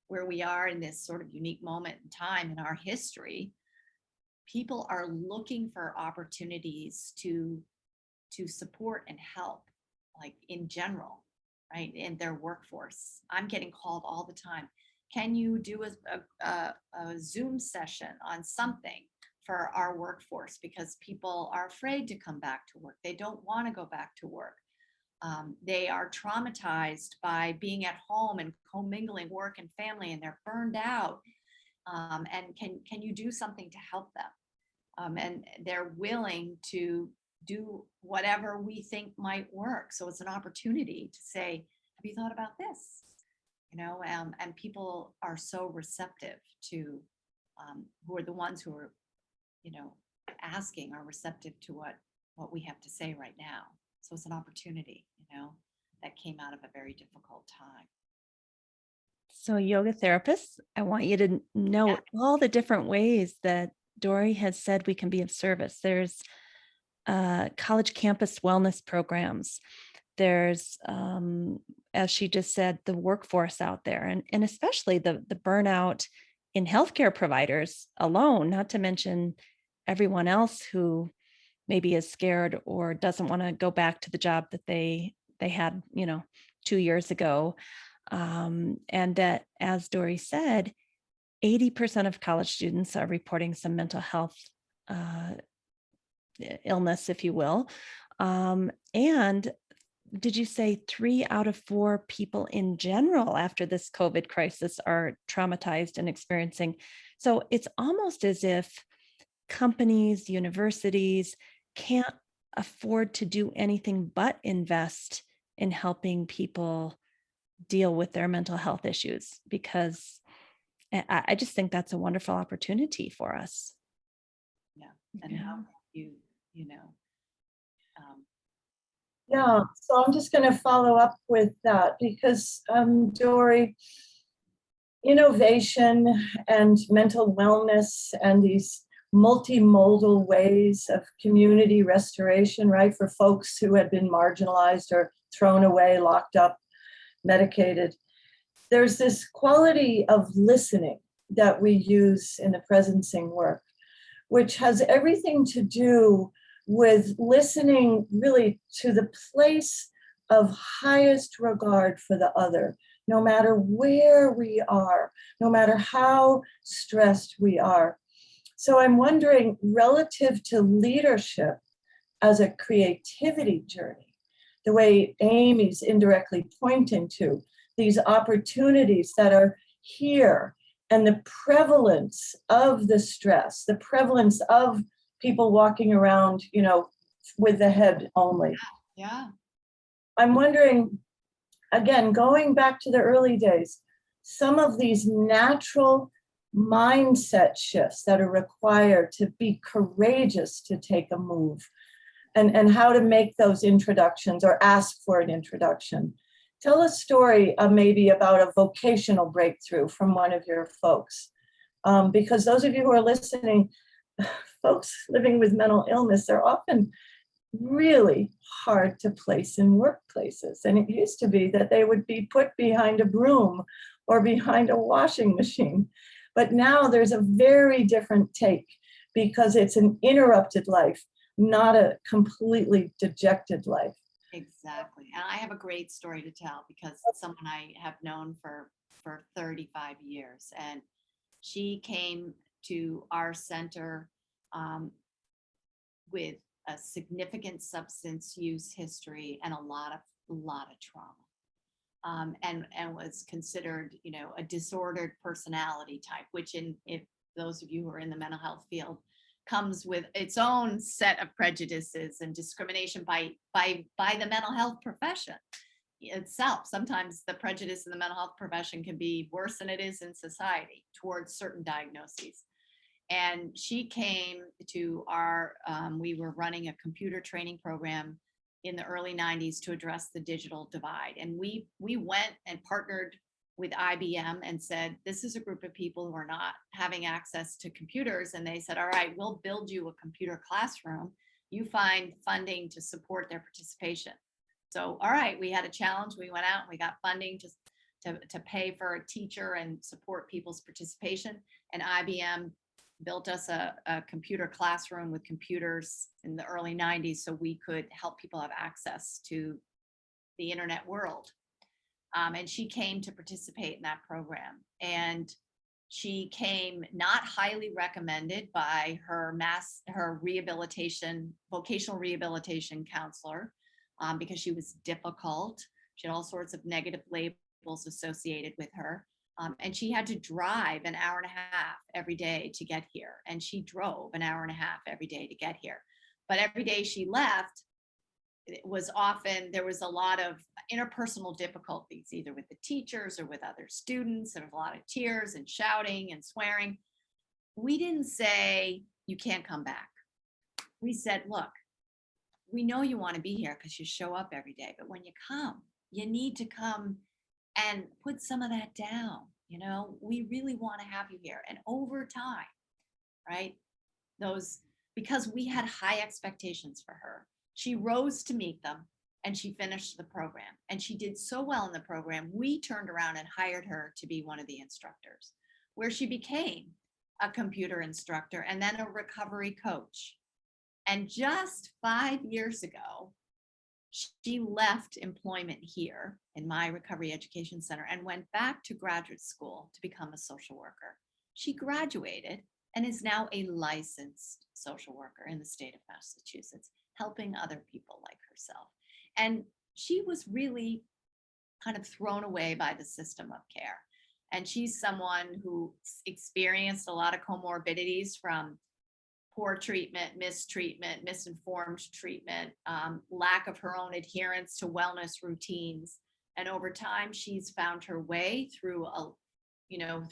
where we are in this sort of unique moment in time in our history, people are looking for opportunities to support and help, like in general, right, in their workforce. I'm getting called all the time. Can you do a Zoom session on something for our workforce? Because people are afraid to come back to work. They don't want to go back to work. They are traumatized by being at home and commingling work and family, and they're burned out. And can you do something to help them? And they're willing to do whatever we think might work. So it's an opportunity to say, have you thought about this? And people are so receptive to, who are the ones who are, asking, are receptive to what we have to say right now. So it's an opportunity, that came out of a very difficult time. So yoga therapists, I want you to know all the different ways that Dori has said we can be of service. There's college campus wellness programs. There's, as she just said, the workforce out there, and especially the burnout in healthcare providers alone, not to mention everyone else who maybe is scared or doesn't want to go back to the job that they had, 2 years ago. And that, as Dori said, 80% of college students are reporting some mental health illness, if you will. And did you say 3 out of 4 people in general after this COVID crisis are traumatized and experiencing? So it's almost as if companies, universities can't afford to do anything but invest in helping people deal with their mental health issues, because I just think that's a wonderful opportunity for us. Yeah. And how you Yeah, so I'm just going to follow up with that because, Dori, innovation and mental wellness and these multimodal ways of community restoration, right, for folks who had been marginalized or thrown away, locked up, medicated. There's this quality of listening that we use in the presencing work, which has everything to do with listening really to the place of highest regard for the other, no matter where we are, no matter how stressed we are. So I'm wondering, relative to leadership as a creativity journey, the way Amy's indirectly pointing to these opportunities that are here, and the prevalence of the stress, the prevalence of people walking around, with the head only. Yeah. I'm wondering, again, going back to the early days, some of these natural mindset shifts that are required to be courageous to take a move, and how to make those introductions or ask for an introduction. Tell a story maybe about a vocational breakthrough from one of your folks. Because those of you who are listening, folks living with mental illness are often really hard to place in workplaces. And it used to be that they would be put behind a broom or behind a washing machine. But now there's a very different take because it's an interrupted life, not a completely dejected life. Exactly. And I have a great story to tell because someone I have known for 35 years. And she came to our center with a significant substance use history and a lot of trauma. And was considered, a disordered personality type, which if those of you who are in the mental health field, comes with its own set of prejudices and discrimination by the mental health profession itself. Sometimes the prejudice in the mental health profession can be worse than it is in society towards certain diagnoses. And she came to our, we were running a computer training program in the early 90s to address the digital divide. And we went and partnered with IBM and said, this is a group of people who are not having access to computers. And they said, all right, we'll build you a computer classroom. You find funding to support their participation. So, all right, we had a challenge. We went out and we got funding to pay for a teacher and support people's participation. And IBM built us a computer classroom with computers in the early 90s so we could help people have access to the internet world. And she came to participate in that program. And she came not highly recommended by her vocational rehabilitation counselor, because she was difficult. She had all sorts of negative labels associated with her. And she had to drive an hour and a half every day to get here. And she drove an hour and a half every day to get here. But every day she left, there was a lot of interpersonal difficulties, either with the teachers or with other students. There was a lot of tears and shouting and swearing. We didn't say, you can't come back. We said, look, we know you want to be here because you show up every day, but when you come, you need to come and put some of that down. You know, we really want to have you here. And over time, right, because we had high expectations for her, she rose to meet them and she finished the program. And she did so well in the program, we turned around and hired her to be one of the instructors, where she became a computer instructor and then a recovery coach. And just 5 years ago, she left employment here in my recovery education center and went back to graduate school to become a social worker. She graduated and is now a licensed social worker in the state of Massachusetts, helping other people like herself. And she was really kind of thrown away by the system of care. And she's someone who experienced a lot of comorbidities from poor treatment, mistreatment, misinformed treatment, lack of her own adherence to wellness routines. And over time, she's found her way through a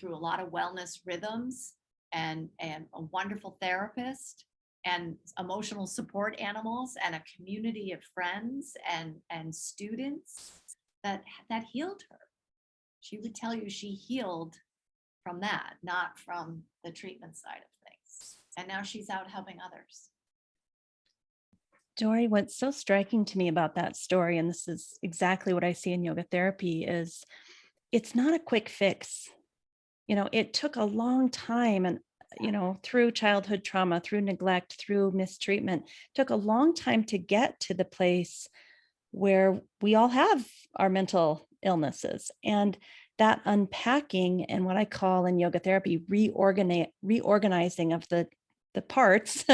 lot of wellness rhythms and a wonderful therapist and emotional support animals and a community of friends and students that healed her. She would tell you she healed from that, not from the treatment side of things. And now she's out helping others. Dori, what's so striking to me about that story, and this is exactly what I see in yoga therapy, is it's not a quick fix. You know, it took a long time, and through childhood trauma, through neglect, through mistreatment, took a long time to get to the place where we all have our mental illnesses. And that unpacking and what I call in yoga therapy, reorganizing of the parts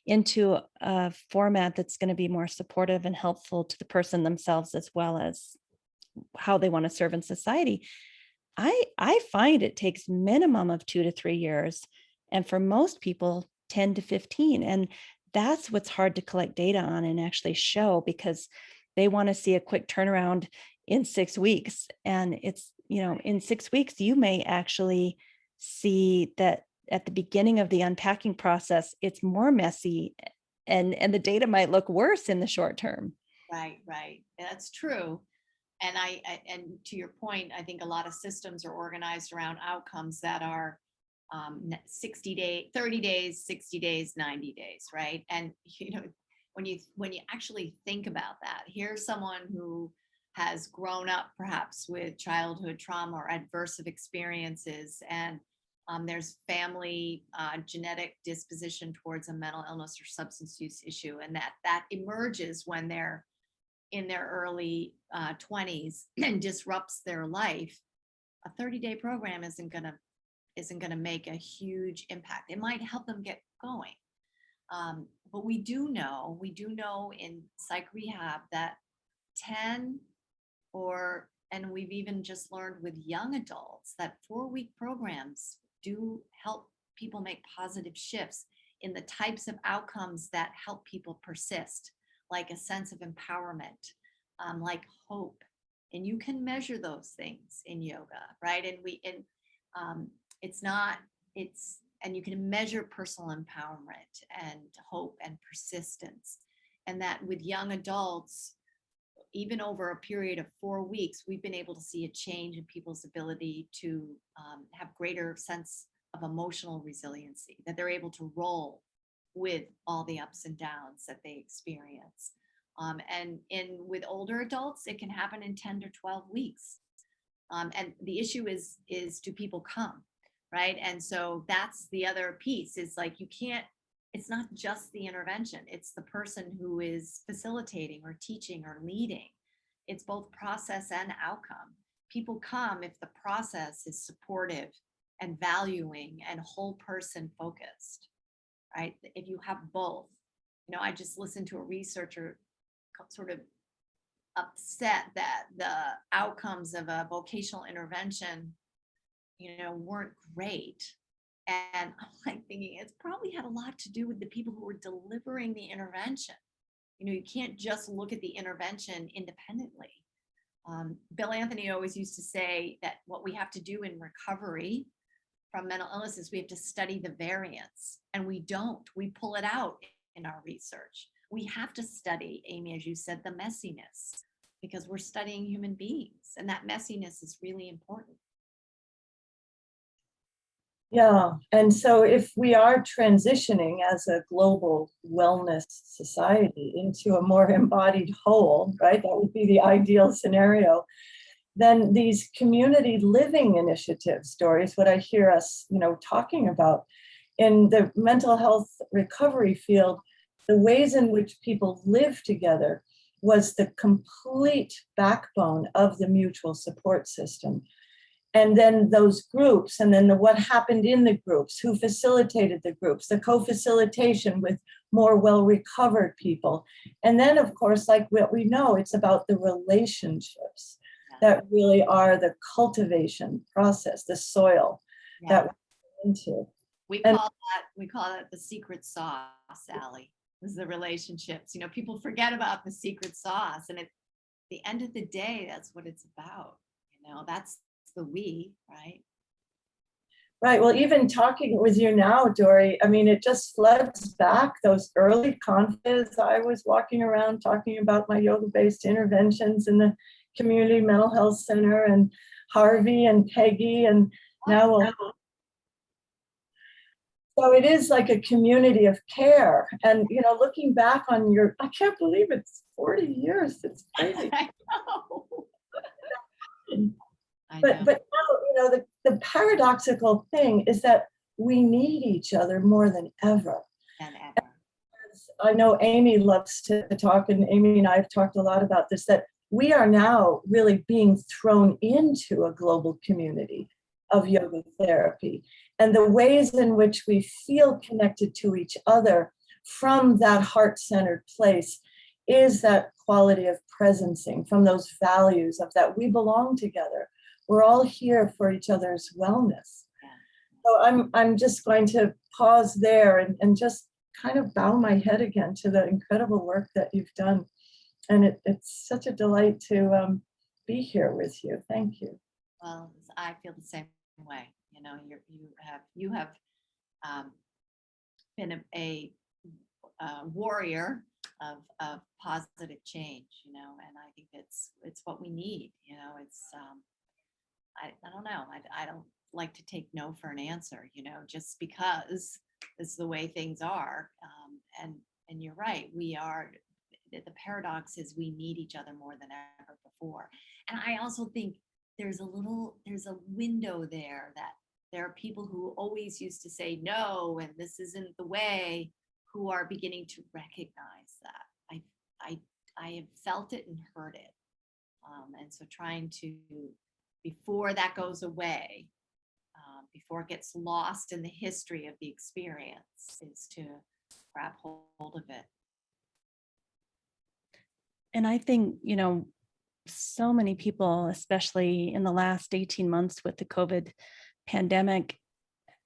into a format that's going to be more supportive and helpful to the person themselves, as well as how they want to serve in society. I find it takes minimum of 2 to 3 years. And for most people, 10 to 15. And that's what's hard to collect data on and actually show, because they want to see a quick turnaround in 6 weeks. And it's, in 6 weeks, you may actually see that at the beginning of the unpacking process, it's more messy and the data might look worse in the short term. Right. That's true. And and to your point, I think a lot of systems are organized around outcomes that are 60 days, 30 days, 60 days, 90 days, right? And when you actually think about that, here's someone who has grown up perhaps with childhood trauma or adversive experiences, and there's family genetic disposition towards a mental illness or substance use issue, and that emerges when they're in their early 20s and disrupts their life. A 30-day program isn't going to make a huge impact. It might help them get going. But we do know in psych rehab that 10 and we've even just learned with young adults that 4-week programs do help people make positive shifts in the types of outcomes that help people persist, like a sense of empowerment, like hope. And you can measure those things in yoga, right? And you can measure personal empowerment and hope and persistence. And that with young adults, even over a period of 4 weeks, we've been able to see a change in people's ability to have greater sense of emotional resiliency, that they're able to roll with all the ups and downs that they experience. And with older adults, it can happen in 10 to 12 weeks. And the issue is do people come, right? And so that's the other piece is like, you can't, it's not just the intervention, it's the person who is facilitating or teaching or leading. It's both process and outcome. People come if the process is supportive and valuing and whole person focused, right? If you have both, you know, I just listened to a researcher sort of upset that the outcomes of a vocational intervention, you know, weren't great. And I'm like thinking it's probably had a lot to do with the people who were delivering the intervention. You know, you can't just look at the intervention independently. Bill Anthony always used to say that what we have to do in recovery from mental illness is we have to study the variance, and we don't. We pull it out in our research. We have to study, Amy, as you said, the messiness, because we're studying human beings, and that messiness is really important. Yeah, and so if we are transitioning as a global wellness society into a more embodied whole, right, that would be the ideal scenario, then these community living initiatives, Dori, is what I hear us, you know, talking about in the mental health recovery field. The ways in which people live together was the complete backbone of the mutual support system. And then those groups, and then what happened in the groups, who facilitated the groups, the co-facilitation with more well-recovered people. And then, of course, like what we know, it's about the relationships that really are the cultivation process, the soil that we're into. We call that the secret sauce, Allie, is the relationships. You know, people forget about the secret sauce, and at the end of the day, that's what it's about. You know, that's the we, right? Right. Well, even talking with you now, Dori, I mean, it just floods back those early conferences. I was walking around talking about my yoga-based interventions in the community mental health center, and Harvey and Peggy, and now so it is like a community of care. And, you know, looking back on your, I can't believe it's 40 years. It's crazy. I know. But now, you know, the paradoxical thing is that we need each other more than ever. I know Amy loves to talk, and Amy and I have talked a lot about this, that we are now really being thrown into a global community of yoga therapy. And the ways in which we feel connected to each other from that heart-centered place is that quality of presencing, from those values of that we belong together. We're all here for each other's wellness. So I'm just going to pause there and just kind of bow my head again to the incredible work that you've done. And it's such a delight to be here with you. Thank you. Well, I feel the same way. You know, you have been a warrior of positive change. You know, and I think it's what we need. You know, it's I don't know. I don't like to take no for an answer, you know, just because it's the way things are. And you're right. The paradox is we need each other more than ever before. And I also think there's a window there that there are people who always used to say no, and this isn't the way, who are beginning to recognize that. I have felt it and heard it. And so trying to, before that goes away, before it gets lost in the history of the experience, is to grab hold of it. And I think, you know, so many people, especially in the last 18 months with the COVID pandemic,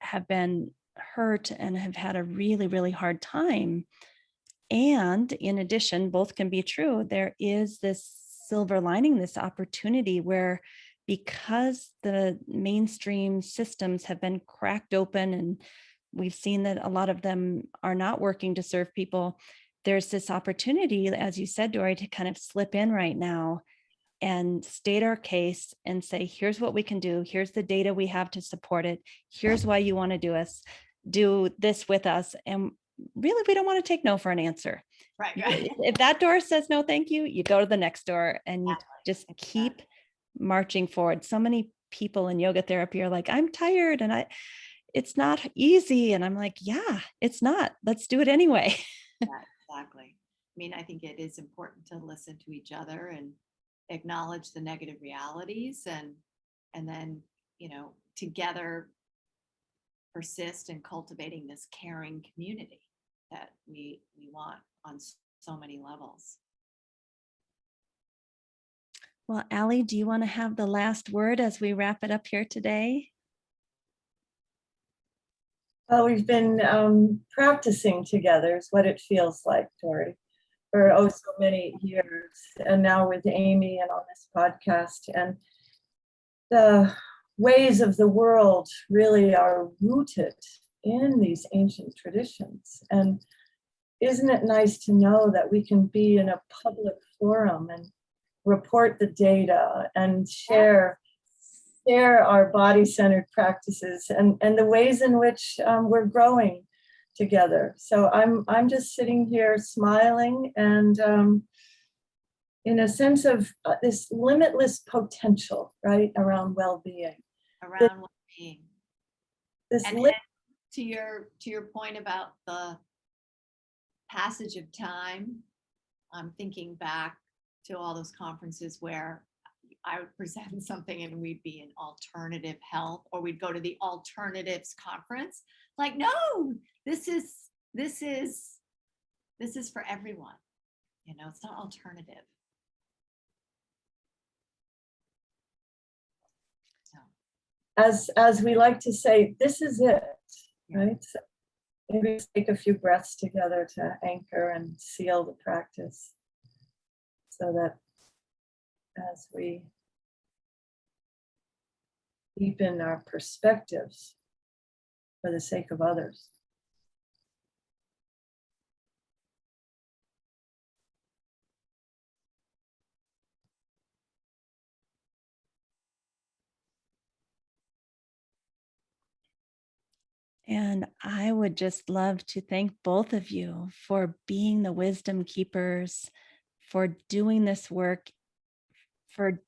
have been hurt and have had a really, really hard time. And in addition, both can be true. There is this silver lining, this opportunity where, because the mainstream systems have been cracked open and we've seen that a lot of them are not working to serve people, there's this opportunity, as you said, Dori, to kind of slip in right now and state our case and say, here's what we can do. Here's the data we have to support it. Here's why you want to do this with us. And really, we don't want to take no for an answer. Right. If that door says no, thank you, you go to the next door, and you just keep marching forward. So many people in yoga therapy are like, I'm tired and it's not easy. And I'm like, yeah, it's not. Let's do it anyway. Yeah, exactly. I mean, I think it is important to listen to each other and acknowledge the negative realities and then, together persist in cultivating this caring community that we want on so many levels. Well, Allie, do you want to have the last word as we wrap it up here today? Well, we've been practicing together is what it feels like, Dori, for so many years. And now with Amy and on this podcast. And the ways of the world really are rooted in these ancient traditions. And isn't it nice to know that we can be in a public forum and report the data and share our body-centered practices and the ways in which we're growing together. So I'm just sitting here smiling and in a sense of this limitless potential, right, around well-being. Around well-being. And to your point about the passage of time, I'm thinking back to all those conferences where I would present something and we'd be in alternative health, or we'd go to the alternatives conference. Like, no, this is for everyone. It's not alternative. So. As we like to say, this is it, right? So maybe take a few breaths together to anchor and seal the practice so that as we deepen our perspectives for the sake of others. And I would just love to thank both of you for being the wisdom keepers, for doing this work for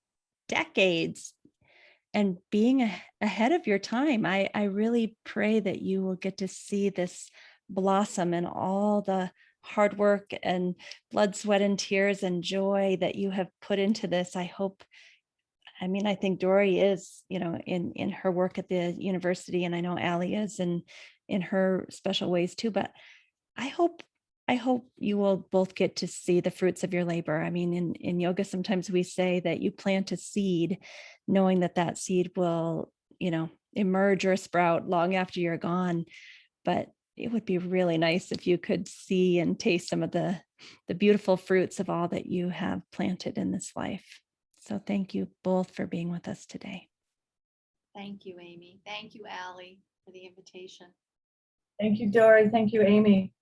decades and being ahead of your time. I really pray that you will get to see this blossom and all the hard work and blood, sweat, and tears and joy that you have put into this. I think Dori is, in her work at the university, and I know Allie is in her special ways too, but I hope you will both get to see the fruits of your labor. I mean, in yoga, sometimes we say that you plant a seed, knowing that seed will, emerge or sprout long after you're gone. But it would be really nice if you could see and taste some of the beautiful fruits of all that you have planted in this life. So thank you both for being with us today. Thank you, Amy. Thank you, Allie, for the invitation. Thank you, Dori. Thank you, Amy.